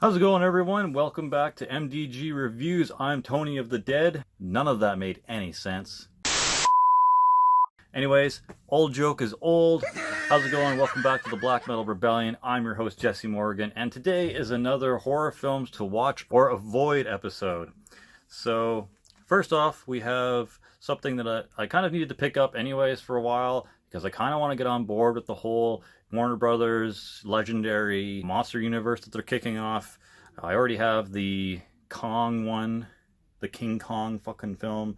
How's it going, everyone? Welcome back to MDG Reviews. I'm Tony of the Dead. None of that made any sense. Anyways, old joke is old. How's it going? Welcome back to the Black Metal Rebellion. I'm your host, Jesse Morgan, and today is another horror films to watch or avoid episode. So, first off, we have something that I kind of needed to pick up anyways for a while, because I kind of want to get on board with the whole Warner Brothers legendary monster universe that they're kicking off. I already have the Kong one, the King Kong fucking film,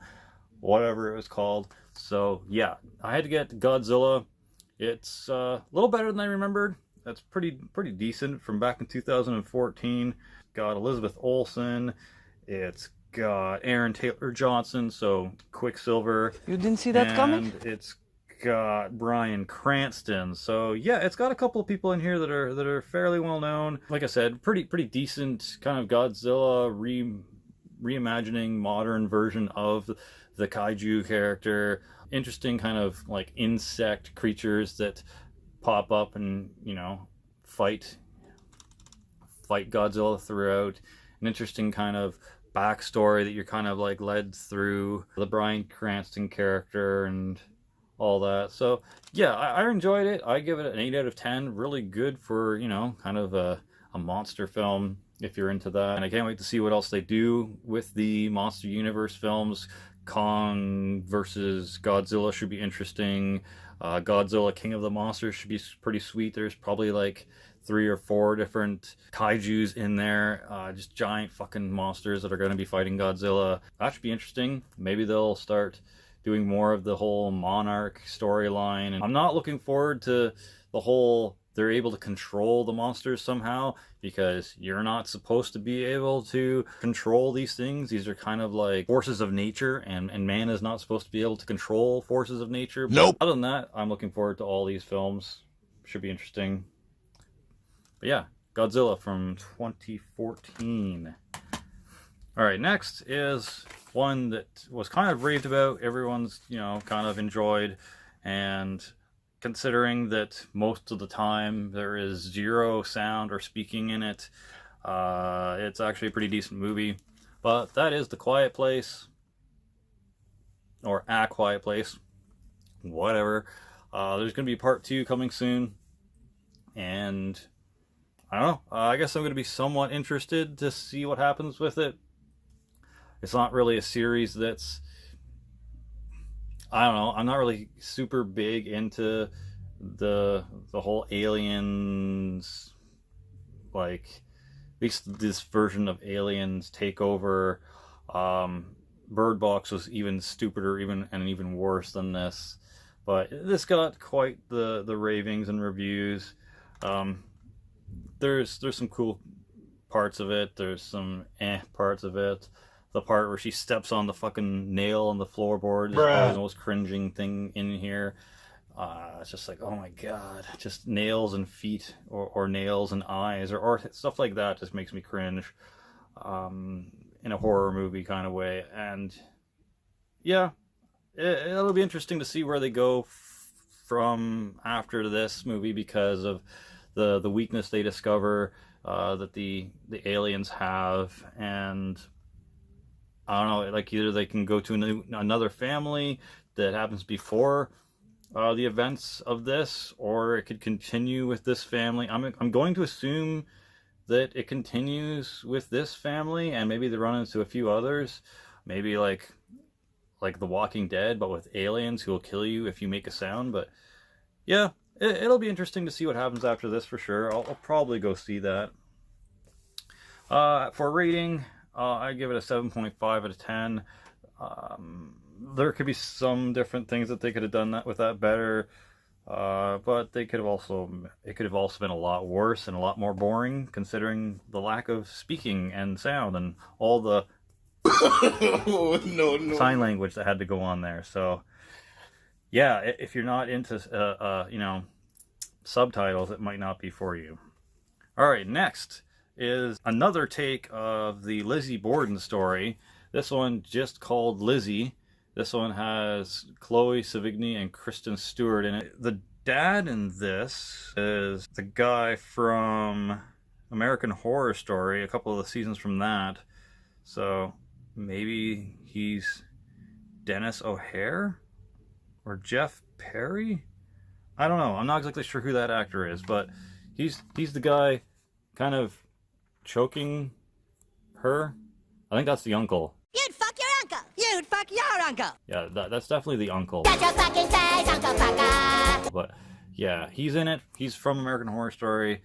whatever it was called. So yeah, I had to get Godzilla. It's a little better than I remembered. That's pretty decent from back in 2014. Got Elizabeth Olsen. It's got Aaron Taylor Johnson, so Quicksilver. You didn't see that coming? And it's got Bryan Cranston. So yeah, it's got a couple of people in here that are fairly well known. Like I said, pretty decent kind of Godzilla reimagining modern version of the kaiju character. Interesting kind of like insect creatures that pop up and, you know, fight Godzilla throughout. An interesting kind of backstory that you're kind of like led through the Bryan Cranston character and all that. So yeah, I enjoyed it. I give it an 8 out of 10. Really good for, you know, kind of a monster film if you're into that. And I can't wait to see what else they do with the Monster Universe films. Kong versus Godzilla should be interesting. Godzilla King of the Monsters should be pretty sweet. There's probably like 3 or 4 different kaijus in there. Just giant fucking monsters that are going to be fighting Godzilla. That should be interesting. Maybe they'll start doing more of the whole Monarch storyline. And I'm not looking forward to the whole they're able to control the monsters somehow, because you're not supposed to be able to control these things. These are kind of like forces of nature, and man is not supposed to be able to control forces of nature. Nope. But other than that, I'm looking forward to all these films. Should be interesting. But yeah, Godzilla from 2014. Alright, next is one that was kind of raved about, everyone's, you know, kind of enjoyed, and considering that most of the time there is 0 sound or speaking in it, it's actually a pretty decent movie. But that is The Quiet Place, or A Quiet Place, whatever. There's going to be part 2 coming soon, and I don't know, I guess I'm going to be somewhat interested to see what happens with it. It's not really a series that's, I don't know, I'm not really super big into the whole aliens, like, at least this version of Aliens Takeover. Bird Box was even stupider, even worse than this. But this got quite the ravings and reviews. There's some cool parts of it. There's some parts of it. The part where she steps on the fucking nail on the floorboard is probably the most cringing thing in here. It's just like, oh my god, just nails and feet, or nails and eyes, or stuff like that just makes me cringe in a horror movie kind of way. And yeah, it'll be interesting to see where they go from after this movie, because of the weakness they discover that the aliens have. And I don't know, like, either they can go to another family that happens before the events of this, or it could continue with this family. I'm going to assume that it continues with this family, and maybe they run into a few others. Maybe like The Walking Dead, but with aliens who will kill you if you make a sound. But yeah, it'll be interesting to see what happens after this for sure. I'll probably go see that. For rating, I give it a 7.5 out of 10. There could be some different things that they could have done with that better, but it could have also been a lot worse and a lot more boring, considering the lack of speaking and sound and all the sign language that had to go on there. So yeah, if you're not into you know, subtitles, it might not be for you. All right, next is another take of the Lizzie Borden story. This one just called Lizzie. This one has Chloe Sevigny and Kristen Stewart in it. The dad in this is the guy from American Horror Story, a couple of the seasons from that. So maybe he's Dennis O'Hare or Jeff Perry? I don't know. I'm not exactly sure who that actor is, but he's the guy kind of choking her. I think that's the uncle. You'd fuck your uncle. You'd fuck your uncle. Yeah, that's definitely the uncle. Shut your fucking face, Uncle Fucker. But yeah, he's in it. He's from American Horror Story.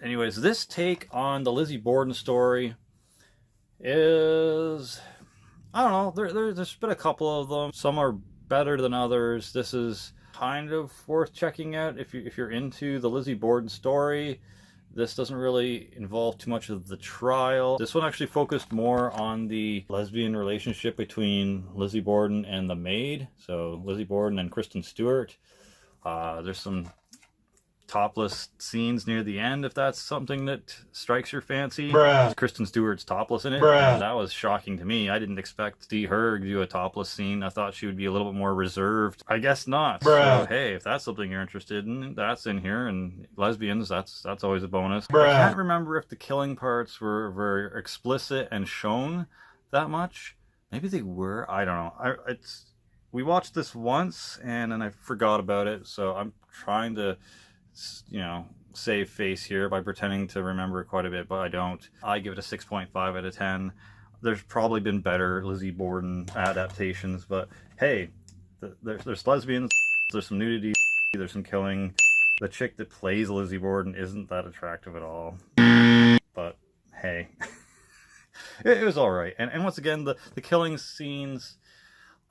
Anyways, this take on the Lizzie Borden story is, I don't know, there's been a couple of them. Some are better than others. This is kind of worth checking out if you're into the Lizzie Borden story. This doesn't really involve too much of the trial. This one actually focused more on the lesbian relationship between Lizzie Borden and the maid. So Lizzie Borden and Kristen Stewart. There's some topless scenes near the end, if that's something that strikes your fancy. Bruh. Kristen Stewart's topless in it. Bruh. That was shocking to me. I didn't expect to see her do a topless scene. I thought she would be a little bit more reserved. I guess not. Bruh. So hey, if that's something you're interested in, that's in here. And lesbians, that's always a bonus. Bruh. I can't remember if the killing parts were very explicit and shown that much. Maybe they were. I don't know. We watched this once and then I forgot about it. So I'm trying to, save face here by pretending to remember quite a bit, but I don't. I give it a 6.5 out of 10. There's probably been better Lizzie Borden adaptations, but hey, there's lesbians, there's some nudity, there's some killing. The chick that plays Lizzie Borden isn't that attractive at all, but hey, it was all right. And once again, the killing scenes,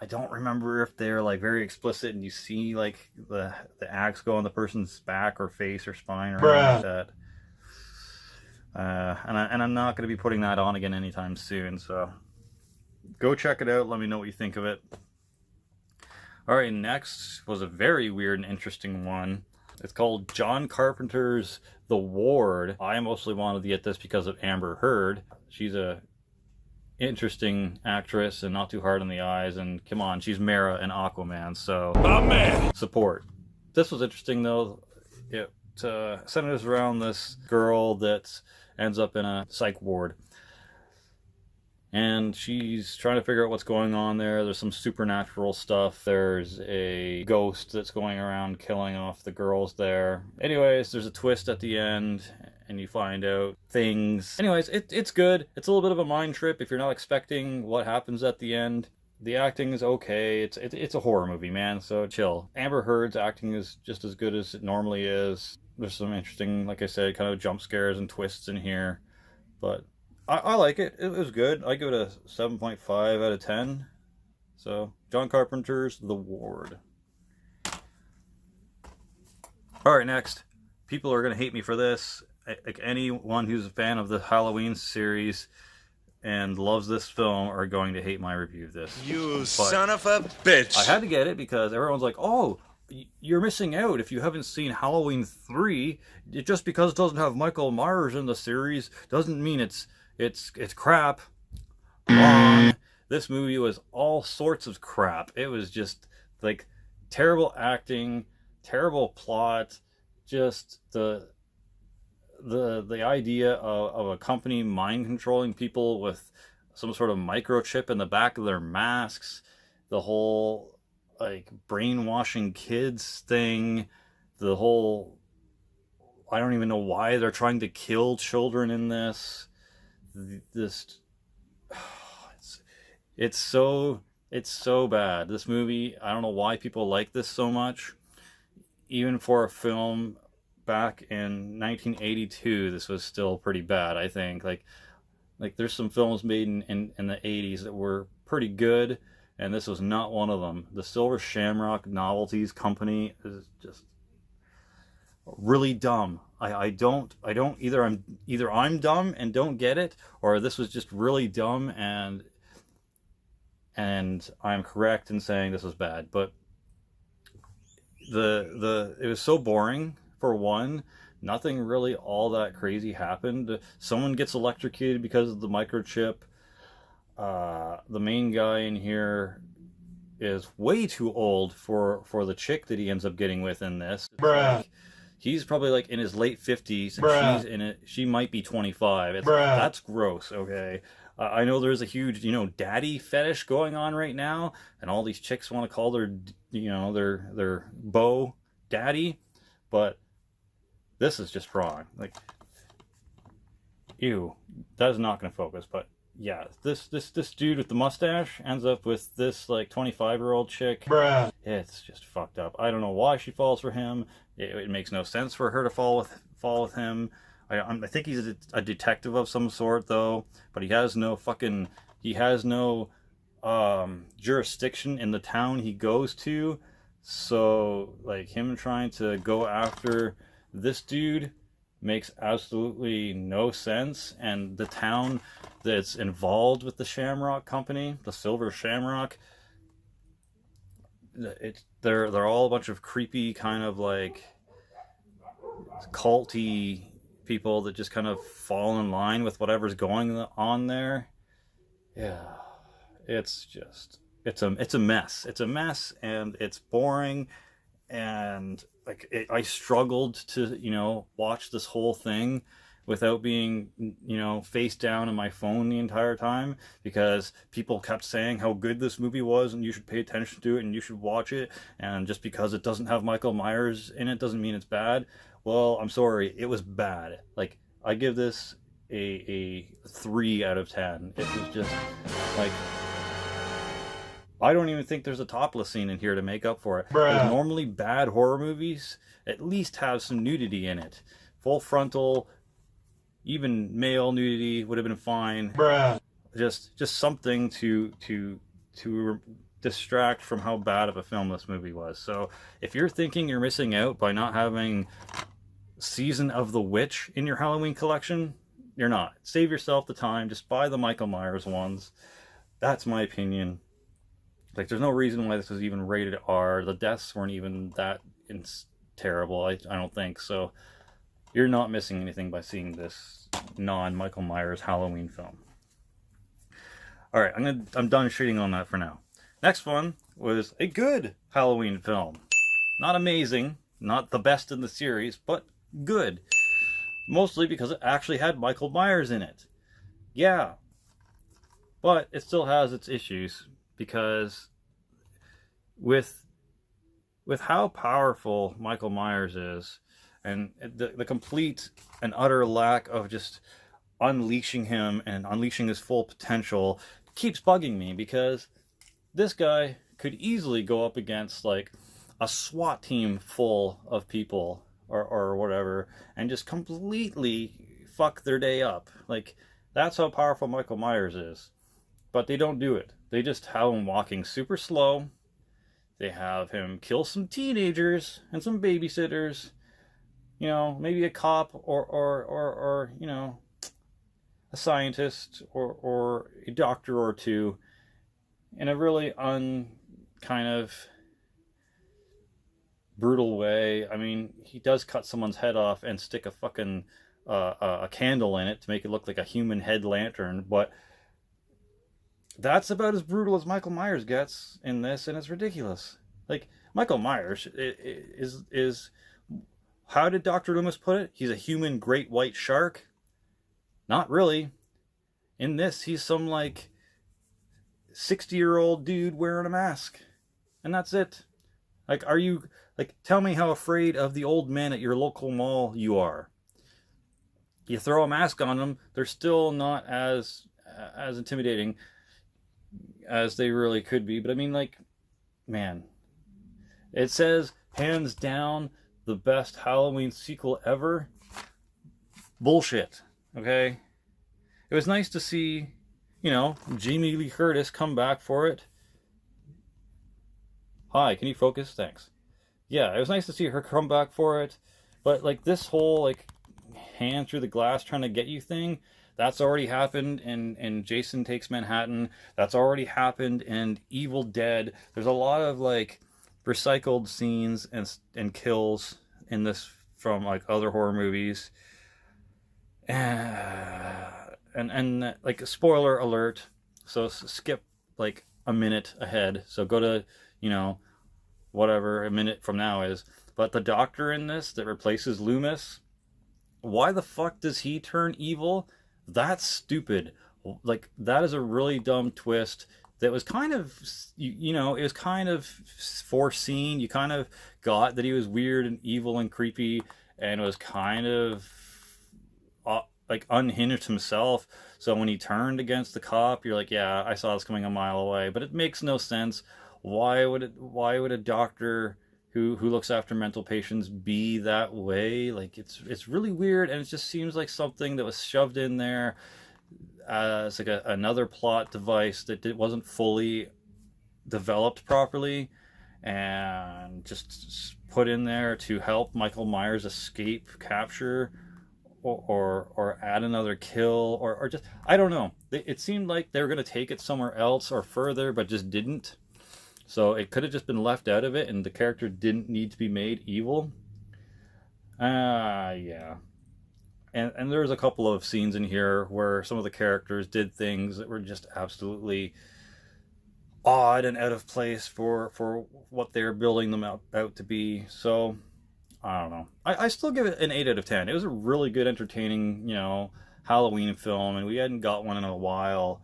I don't remember if they're like very explicit and you see like the axe go on the person's back or face or spine or anything like that. And I'm not going to be putting that on again anytime soon. So go check it out. Let me know what you think of it. All right, next was a very weird and interesting one. It's called John Carpenter's The Ward. I mostly wanted to get this because of Amber Heard. She's a interesting actress and not too hard on the eyes, and come on, she's Mera in Aquaman, so support. This was interesting though. It centers around this girl that ends up in a psych ward, and she's trying to figure out what's going on there. There's some supernatural stuff. There's a ghost that's going around killing off the girls there. Anyways, there's a twist at the end and you find out things. Anyways, it's good. It's a little bit of a mind trip if you're not expecting what happens at the end. The acting is okay. It's a horror movie, man, so chill. Amber Heard's acting is just as good as it normally is. There's some interesting, like I said, kind of jump scares and twists in here, but I like it. It was good. I give it a 7.5 out of 10. So, John Carpenter's The Ward. Alright, next. People are going to hate me for this. Like anyone who's a fan of the Halloween series and loves this film are going to hate my review of this. You son of a bitch. I had to get it because everyone's like, oh, you're missing out if you haven't seen Halloween 3. Just because it doesn't have Michael Myers in the series doesn't mean it's crap. Wrong. This movie was all sorts of crap. It was just like terrible acting, terrible plot, just the idea of a company mind controlling people with some sort of microchip in the back of their masks, the whole like brainwashing kids thing, the whole, I don't even know why they're trying to kill children in this. It's so bad. This movie, I don't know why people like this so much. Even for a film back in 1982, this was still pretty bad, I think. Like there's some films made in the 80s that were pretty good, and this was not one of them. The Silver Shamrock Novelties Company is just really dumb. I don't either I'm dumb and don't get it, or this was just really dumb and I'm correct in saying this was bad. But it was so boring. For one, nothing really all that crazy happened. Someone gets electrocuted because of the microchip. The main guy in here is way too old for the chick that he ends up getting with in this. Bruh. Like, He's probably like in his late 50s, and Bruh. she's in it. She might be 25. Bruh. That's gross. Okay, I know there's a huge, daddy fetish going on right now, and all these chicks want to call their beau daddy, but this is just wrong. Like, ew, that is not going to focus. But yeah, this dude with the mustache ends up with this like 25-year-old chick. Bruh. It's just fucked up. I don't know why she falls for him. It makes no sense for her to fall with him. I think he's a detective of some sort though, but he has no jurisdiction in the town he goes to. So like him trying to go after this dude makes absolutely no sense, and the town that's involved with the Shamrock Company, the Silver Shamrock, they're all a bunch of creepy kind of like culty people that just kind of fall in line with whatever's going on there. Yeah, it's a mess. It's a mess, and it's boring, and like I struggled to watch this whole thing without being face down in my phone the entire time, because people kept saying how good this movie was and you should pay attention to it and you should watch it, and just because it doesn't have Michael Myers in it doesn't mean it's bad. Well, I'm sorry, it was bad. Like, I give this a 3 out of 10. It was just like, I don't even think there's a topless scene in here to make up for it. Bruh. Normally bad horror movies at least have some nudity in it. Full frontal, even male nudity would have been fine. Bruh. Just something to distract from how bad of a film this movie was. So if you're thinking you're missing out by not having Season of the Witch in your Halloween collection, you're not. Save yourself the time. Just buy the Michael Myers ones. That's my opinion. Like, there's no reason why this was even rated R. The deaths weren't even that terrible, I don't think. So you're not missing anything by seeing this non-Michael Myers Halloween film. All right, I'm done shitting on that for now. Next one was a good Halloween film. Not amazing, not the best in the series, but good. Mostly because it actually had Michael Myers in it. Yeah, but it still has its issues, because with how powerful Michael Myers is, and the complete and utter lack of just unleashing him and unleashing his full potential keeps bugging me, because this guy could easily go up against like a SWAT team full of people or whatever and just completely fuck their day up. Like, that's how powerful Michael Myers is. But they don't do it. They just have him walking super slow. They have him kill some teenagers and some babysitters. Maybe a cop or a scientist or a doctor or two, in a really kind of brutal way. I mean, he does cut someone's head off and stick a fucking a candle in it to make it look like a human head lantern, but that's about as brutal as Michael Myers gets in this, and it's ridiculous. Like, Michael Myers is how did Dr. Loomis put it? He's a human great white shark? Not really. In this, he's some like 60-year-old dude wearing a mask, and that's it. Like, tell me how afraid of the old men at your local mall you are. You throw a mask on them, they're still not as intimidating as they really could be. But I mean, like, man, it says hands down the best Halloween sequel ever. Bullshit. Okay, it was nice to see, Jamie Lee Curtis come back for it. Hi, can you focus? Thanks. Yeah, it was nice to see her come back for it, but like this whole like hand through the glass trying to get you thing, that's already happened in Jason Takes Manhattan. That's already happened in Evil Dead. There's a lot of like recycled scenes and kills in this from like other horror movies. And like, spoiler alert, so skip like a minute ahead. So go to, whatever a minute from now is. But the doctor in this that replaces Loomis, why the fuck does he turn evil? That's stupid. Like, that is a really dumb twist that was kind of, it was kind of foreseen. You kind of got that he was weird and evil and creepy and was kind of like unhinged himself. So when he turned against the cop, you're like, yeah, I saw this coming a mile away. But it makes no sense. Why would a doctor who looks after mental patients be that way? Like, it's really weird, and it just seems like something that was shoved in there as like another plot device that wasn't fully developed properly, and just put in there to help Michael Myers escape capture, or add another kill, or just, I don't know. It seemed like they were going to take it somewhere else or further, but just didn't. So it could have just been left out of it, and the character didn't need to be made evil. Yeah. And there's a couple of scenes in here where some of the characters did things that were just absolutely odd and out of place for what they're building them out to be. So, I don't know. I still give it an 8 out of 10. It was a really good, entertaining, Halloween film, and we hadn't got one in a while.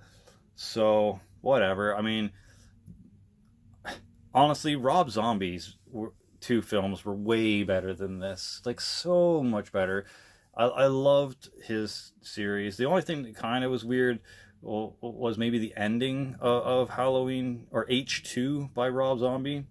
So, whatever. I mean, honestly, Rob Zombie's 2 films were way better than this. Like, so much better. I loved his series. The only thing that kind of was weird was maybe the ending of Halloween, or H2 by Rob Zombie.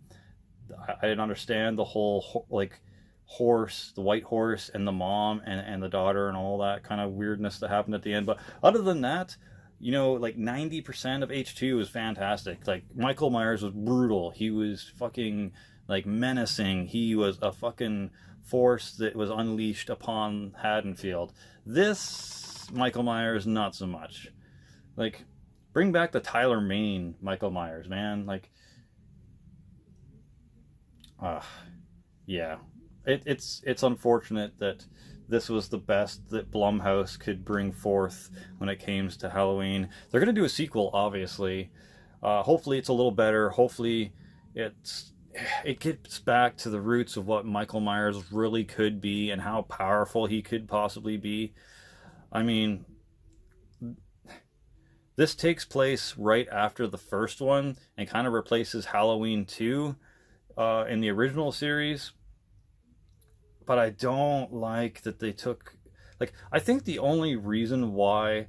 I didn't understand the whole, like, horse, the white horse, and the mom and the daughter and all that kind of weirdness that happened at the end. But other than that, like 90% of H2 was fantastic. Like, Michael Myers was brutal. He was fucking, like, menacing. He was a fucking force that was unleashed upon Haddonfield. This Michael Myers, not so much. Like, bring back the Tyler Mane Michael Myers, man. Like, yeah. It's unfortunate that this was the best that Blumhouse could bring forth when it came to Halloween. They're going to do a sequel, obviously. Hopefully it's a little better. Hopefully it gets back to the roots of what Michael Myers really could be and how powerful he could possibly be. I mean, this takes place right after the first one and kind of replaces Halloween 2 in the original series. But I don't like that they took... Like, I think the only reason why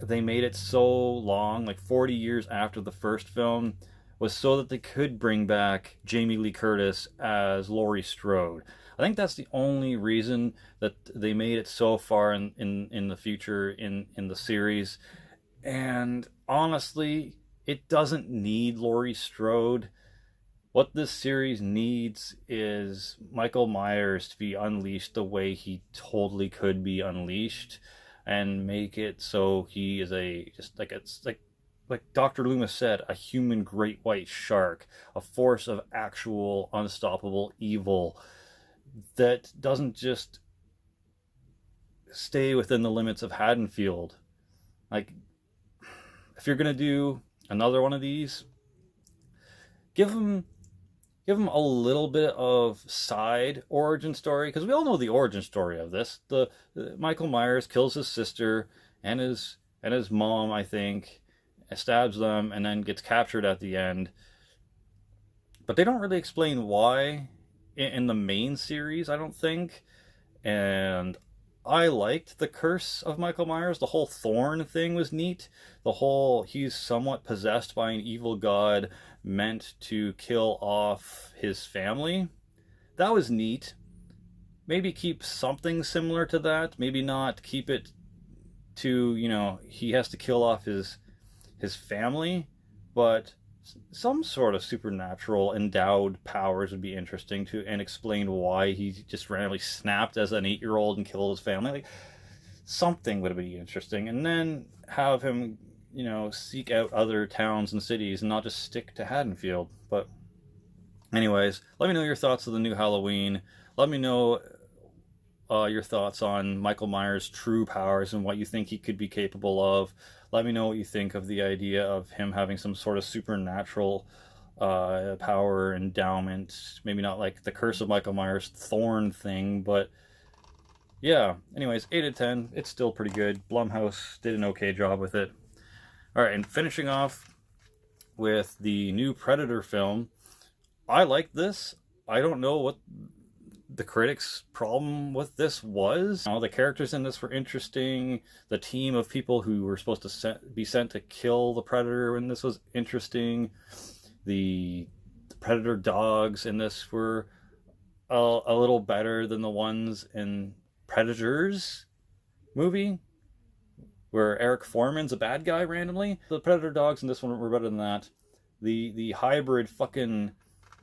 they made it so long, like 40 years after the first film, was so that they could bring back Jamie Lee Curtis as Laurie Strode. I think that's the only reason that they made it so far in the future in the series. And honestly, it doesn't need Laurie Strode. What this series needs is Michael Myers to be unleashed the way he totally could be unleashed, and make it so he is like Dr. Loomis said, a human great white shark, a force of actual unstoppable evil that doesn't just stay within the limits of Haddonfield. Like, if you're gonna do another one of these, give him a little bit of side origin story, because we all know the origin story of this. The Michael Myers kills his sister and his mom, I think, stabs them, and then gets captured at the end. But they don't really explain why in the main series, I don't think. And I liked the curse of Michael Myers. The whole thorn thing was neat. The whole, he's somewhat possessed by an evil god meant to kill off his family. That was neat. Maybe keep something similar to that. Maybe not keep it to, he has to kill off his family, but some sort of supernatural endowed powers would be interesting to, and explain why he just randomly snapped as an 8-year-old and killed his family. Like, something would be interesting, and then have him, seek out other towns and cities and not just stick to Haddonfield. But anyways, let me know your thoughts of the new Halloween. Let me know your thoughts on Michael Myers' true powers and what you think he could be capable of. Let me know what you think of the idea of him having some sort of supernatural power endowment. Maybe not like the Curse of Michael Myers Thorn thing, but yeah. Anyways, 8 out of 10. It's still pretty good. Blumhouse did an okay job with it. All right, and finishing off with the new Predator film. I liked this. I don't know what the critics' problem with this was. You know, the characters in this were interesting. The team of people who were supposed to be sent to kill the Predator in this was interesting. The Predator dogs in this were a little better than the ones in Predators movie, where Eric Foreman's a bad guy randomly. The Predator dogs in this one were better than that. The hybrid fucking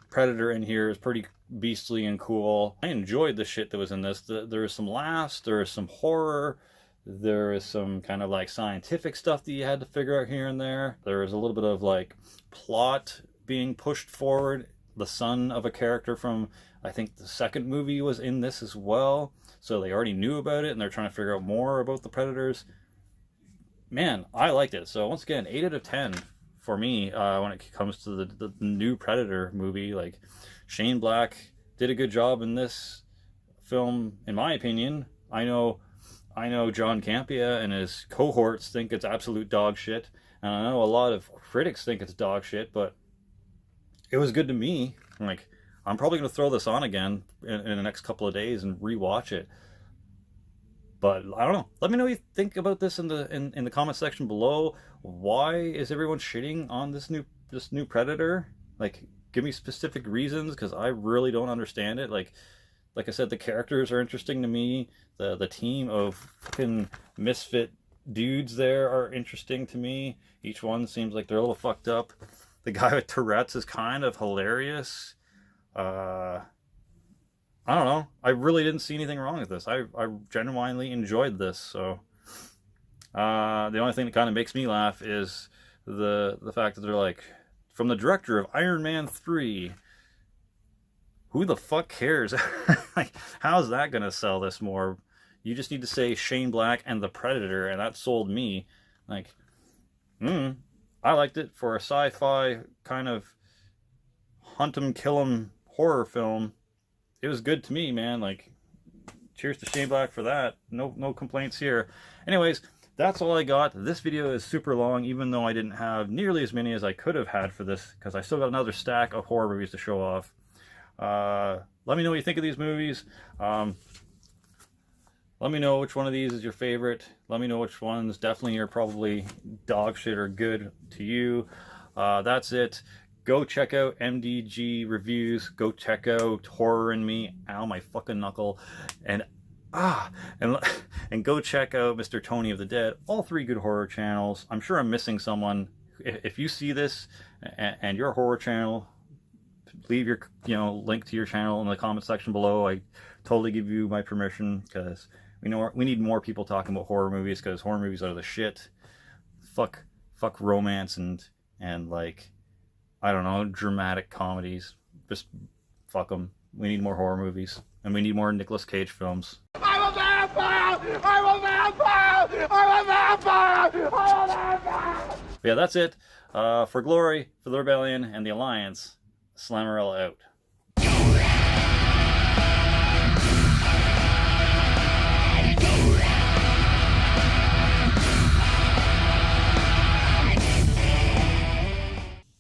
Predator in here is pretty beastly and cool. I enjoyed the shit that was in this. There was some laughs, there was some horror, there is some kind of like scientific stuff that you had to figure out here and there. There was a little bit of like plot being pushed forward. The son of a character from, I think, the second movie was in this as well. So they already knew about it and they're trying to figure out more about the Predators. Man, I liked it. So once again, 8 out of 10 for me when it comes to the new Predator movie. Like, Shane Black did a good job in this film, in my opinion. I know John Campea and his cohorts think it's absolute dog shit, and I know a lot of critics think it's dog shit, but it was good to me. Like, I'm probably going to throw this on again in the next couple of days and rewatch it. But I don't know. Let me know what you think about this in the comment section below. Why is everyone shitting on this new Predator? Like, give me specific reasons, because I really don't understand it. Like I said, the characters are interesting to me. The team of fucking misfit dudes there are interesting to me. Each one seems like they're a little fucked up. The guy with Tourette's is kind of hilarious. I don't know. I really didn't see anything wrong with this. I genuinely enjoyed this. So the only thing that kind of makes me laugh is the fact that they're like, from the director of Iron Man 3. Who the fuck cares? Like, how's that gonna sell this more? You just need to say Shane Black and the Predator, and that sold me. Like, I liked it for a sci-fi kind of hunt 'em, kill 'em horror film. It was good to me, man. Like, cheers to Shane Black for that. No complaints here. Anyways, that's all I got. This video is super long, even though I didn't have nearly as many as I could have had for this, because I still got another stack of horror movies to show off. Let me know what you think of these movies. Let me know which one of these is your favorite. Let me know which ones definitely are probably dog shit or good to you. That's it. Go check out MDG Reviews. Go check out Horror in Me. Ow, my fucking knuckle. And go check out Mr. Tony of the Dead. All 3 good horror channels. I'm sure I'm missing someone. If you see this and your horror channel, leave your link to your channel in the comment section below. I totally give you my permission, because we need more people talking about horror movies, because horror movies are the shit. Fuck romance and like, I don't know, dramatic comedies. Just fuck them. We need more horror movies, and we need more Nicolas Cage films. I'm a vampire! I'm a vampire! I'm a vampire! I'm a vampire! But yeah, that's it. For Glory, for the Rebellion, and the Alliance, Slammerella out.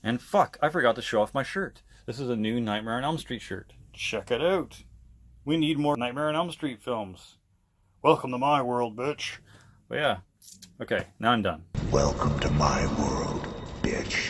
And fuck, I forgot to show off my shirt. This is a new Nightmare on Elm Street shirt. Check it out. We need more Nightmare on Elm Street films. Welcome to my world, bitch. But yeah, okay, now I'm done. Welcome to my world, bitch.